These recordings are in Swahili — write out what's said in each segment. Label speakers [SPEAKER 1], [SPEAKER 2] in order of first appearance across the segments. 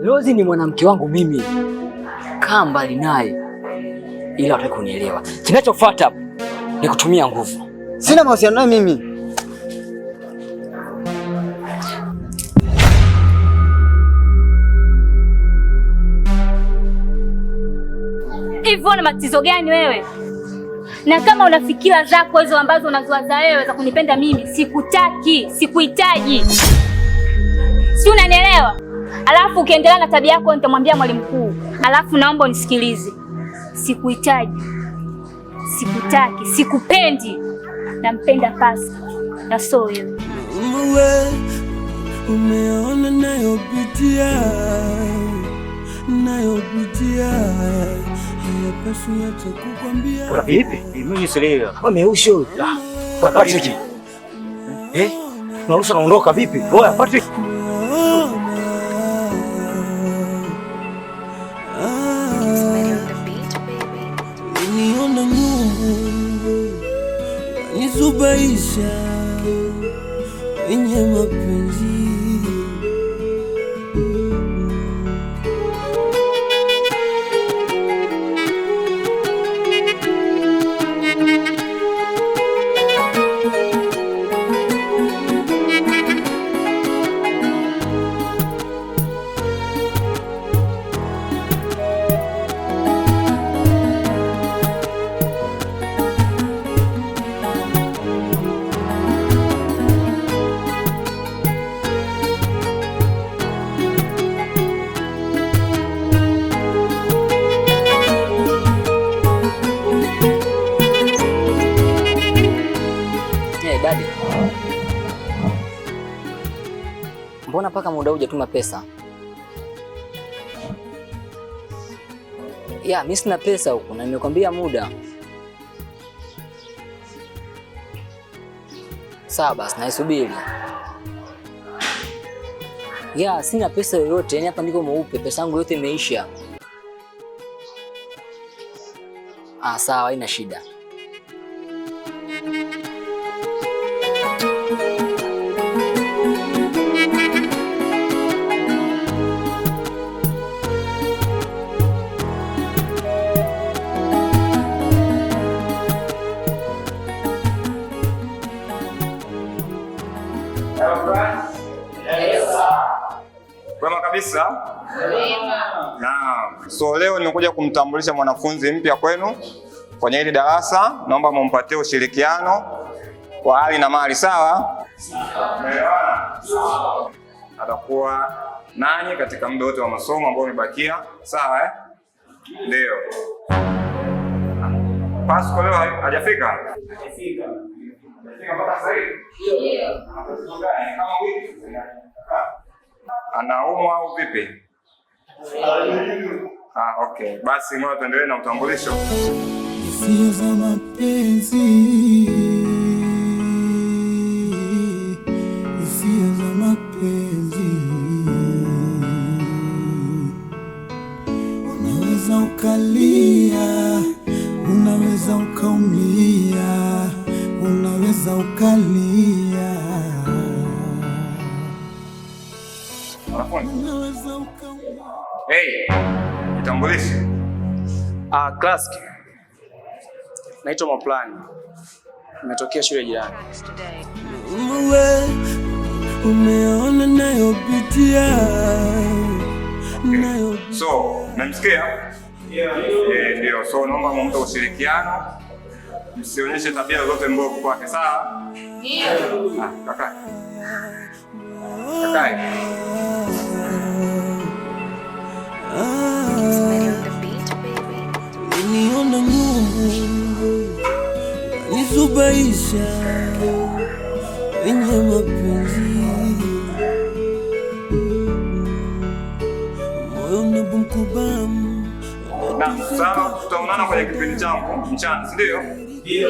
[SPEAKER 1] Rozi ni mwanamke wangu mimi. Kaa mbali naye. Ila wataki kunielewa. Kinachofuata ni kutumia nguvu.
[SPEAKER 2] Sina mahusiano naye mimi.
[SPEAKER 3] Hivi una matatizo gani wewe? Na kama una fikira zako hizo ambazo unaziwaza wewe za kunipenda mimi, sikutaki, sikuhitaji. Si unanielewa? Alafu ukiendelea na tabia yako nitamwambia mwalimu mkuu. Alafu naomba unisikilize. Sikuhitaji. Sikutaki, sikupendi. Nampenda Pasco. Na so wewe.
[SPEAKER 4] Umeona nayopitia.
[SPEAKER 5] Kuna vipi? Mimi sielewi. Wameusho. Patrick. Unaruhusa naondoka vipi? Oya Patrick.
[SPEAKER 4] Niona nguvu. Nizubaisha. Wenye mapenzi.
[SPEAKER 1] Mbona paka muda hujatuma pesa? Ya, mimi sina pesa huko na nimekwambia muda. Sawa basi, naisubiri. Ya, sina pesa yoyote, yani hapa ndiko mweupe, pesa yangu yote imeisha. Sawa, haina shida.
[SPEAKER 6] Kwema kabisa. Naam. So leo nimekuja kumtambulisha mwanafunzi mpya kwenu kwenye hili darasa. Naomba mumpatie ushirikiano kwa hali na mali, sawa? Umeelewana? Atakuwa nanyi katika muda wote wa masomo ambao umebakia, sawa Ndio. Pasco leo hajafika? Hajafika. Hajafika mpaka sasa hivi? Ndio. Kama wiki. Anaumwa au vipi? Okay. Basi ngoja tuendelee na utambulisho.
[SPEAKER 4] Hisia za mapenzi. Hisia za mapenzi. Unaweza ukalia, unaweza ukaumia, unaweza ukalia.
[SPEAKER 6] Hey, kitambulisho.
[SPEAKER 7] Class. Naitwa Maplani. Nimetokea shule jirani.
[SPEAKER 4] Umeona nayopitia.
[SPEAKER 6] So, namsikia? Ndio. So, naomba mumpe ushirikiano. Msionyeshe tabia zote mbovu kwake, sawa? Ndio. Kaka.
[SPEAKER 4] Niona nguvu. Nizubaisha. Wenye mapenzi. Moyo unabumkubamu.
[SPEAKER 6] Sawa, tutaonana kwenye kipindi changu mchana, si ndio? Ndio.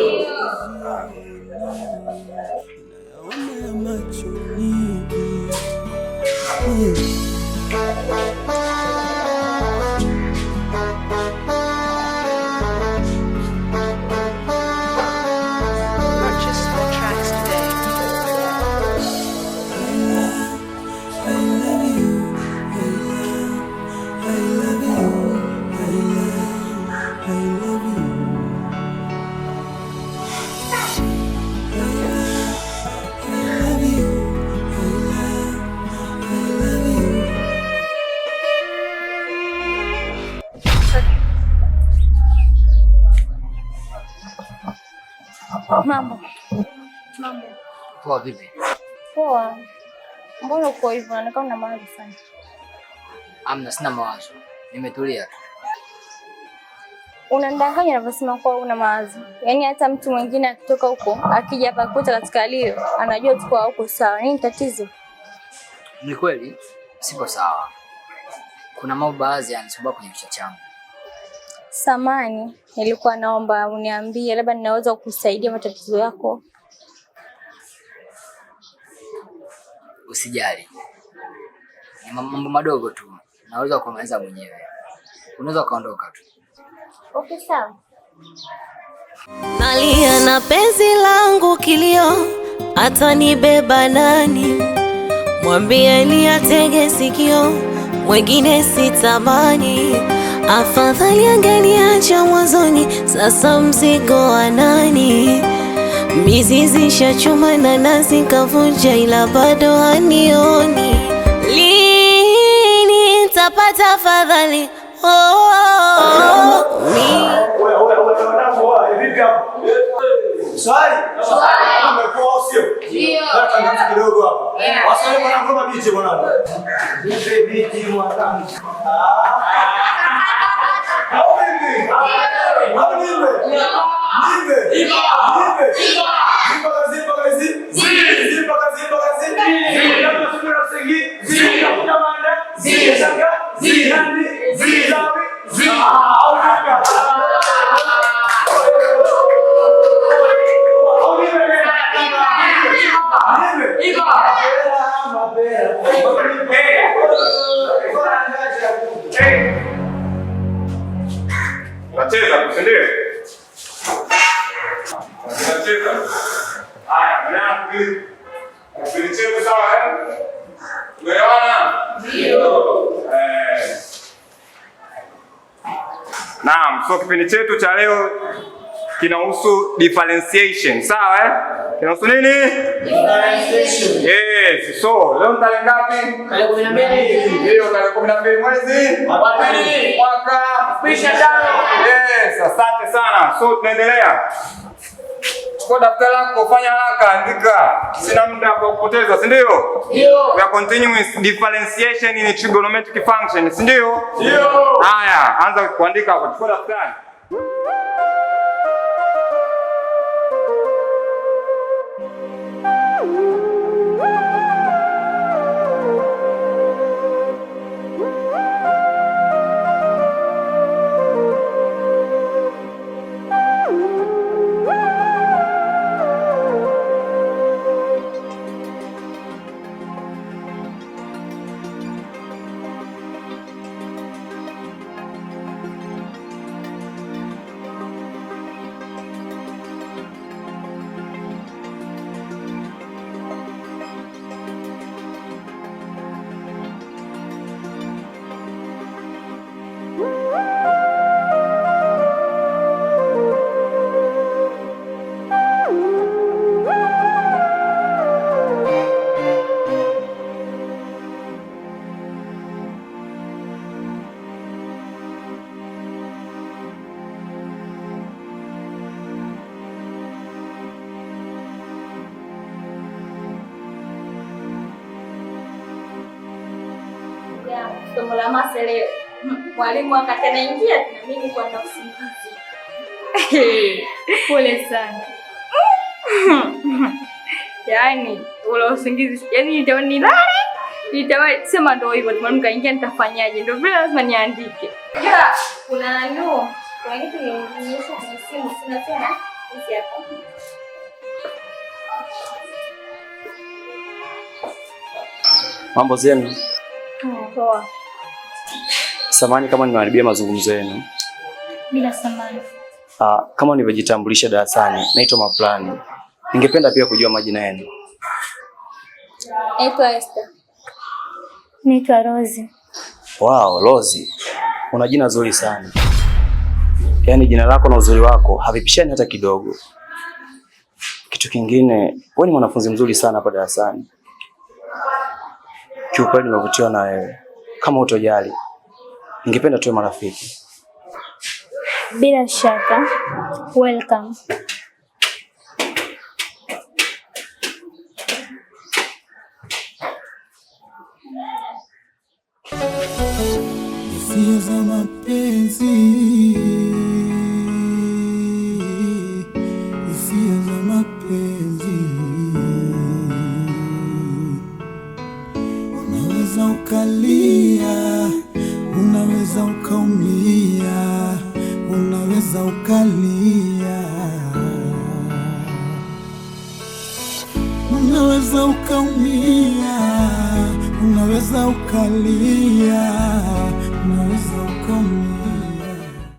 [SPEAKER 3] Mambo. Mambo.
[SPEAKER 1] Poa vipi?
[SPEAKER 3] Poa. Mbona uko hivyo? Anakaa na mawazo sana.
[SPEAKER 1] Amna, sina mawazo. Nimetulia tu.
[SPEAKER 3] Unandanganya unavyosema kwa una mawazo. Yaani hata mtu mwingine akitoka huko, akija hapa kuta katika hali anajua tuko huko sawa. Nini tatizo?
[SPEAKER 1] Ni kweli sipo sawa. Kuna mambo baadhi yanisumbua kwenye kichwa changu.
[SPEAKER 3] Samani, nilikuwa naomba uniambie labda ninaweza kukusaidia matatizo yako.
[SPEAKER 1] Usijali. Ni mambo madogo tu. Naweza kumaliza mwenyewe. Unaweza kaondoka tu.
[SPEAKER 3] Okay, sawa.
[SPEAKER 2] Nalia na penzi langu kilio, atanibeba nani? Mwambie ni atege sikio, mwengine sitamani. Afadhali angeniacha mwanzoni, sasa mzigo wa nani? Mizizi shachuma na nazi kavunja, ila bado hanioni. Lini nitapata fadhali?
[SPEAKER 6] Unacheza ndio? Unacheza. Haya, mwanangu. Unacheza sawa eh? Umeona? Ndio. Naam, so kipindi chetu cha leo kinahusu differentiation, sawa eh? Kinahusu nini? Differentiation. Yes, so leo tarehe ngapi? Tarehe 12. Ndio, tarehe 12 mwezi wa pili mwaka 2025. Yes, asante sana. So tunaendelea. Chukua daftari lako, fanya haraka, andika. Sina muda wa kupoteza, si ndio? Ndio. We are continuing with differentiation in trigonometric function, si ndio? Ndio. Haya, anza kuandika hapo. Chukua daftari.
[SPEAKER 3] Somo la masa leo. Mwalimu akati anaingia na mimi kwa na usingizi. Pole sana. Yaani ule usingizi, yaani nitawahi sema ndio hivyo, mwalimu kaingia nitafanyaje? Ndio vile lazima niandike. Ya, kuna nani? Kwa nini nionyeshe kwenye simu sina tena? Hizi hapa.
[SPEAKER 7] Mambo zenu?
[SPEAKER 3] Poa.
[SPEAKER 7] Samahani kama nimeharibia mazungumzo yenu.
[SPEAKER 3] Bila samahani.
[SPEAKER 7] Kama nilivyojitambulisha darasani, naitwa Maplani. Ningependa pia kujua majina yenu.
[SPEAKER 3] Naitwa Esther. Naitwa Rozi.
[SPEAKER 7] Wow, Rozi. Una jina zuri sana. Yaani jina lako na uzuri wako havipishani hata kidogo. Kitu kingine, wewe ni mwanafunzi mzuri sana hapa darasani. Kiukweli nimevutiwa na wewe. Kama utojali, ningependa tuwe marafiki.
[SPEAKER 3] Bila shaka. Welcome.
[SPEAKER 4] hisia za mapenzi, hisia za mapenzi. Unaweza ukalia, unaweza ukaumia, unaweza ukalia, unaweza ukaumia, unaweza ukalia,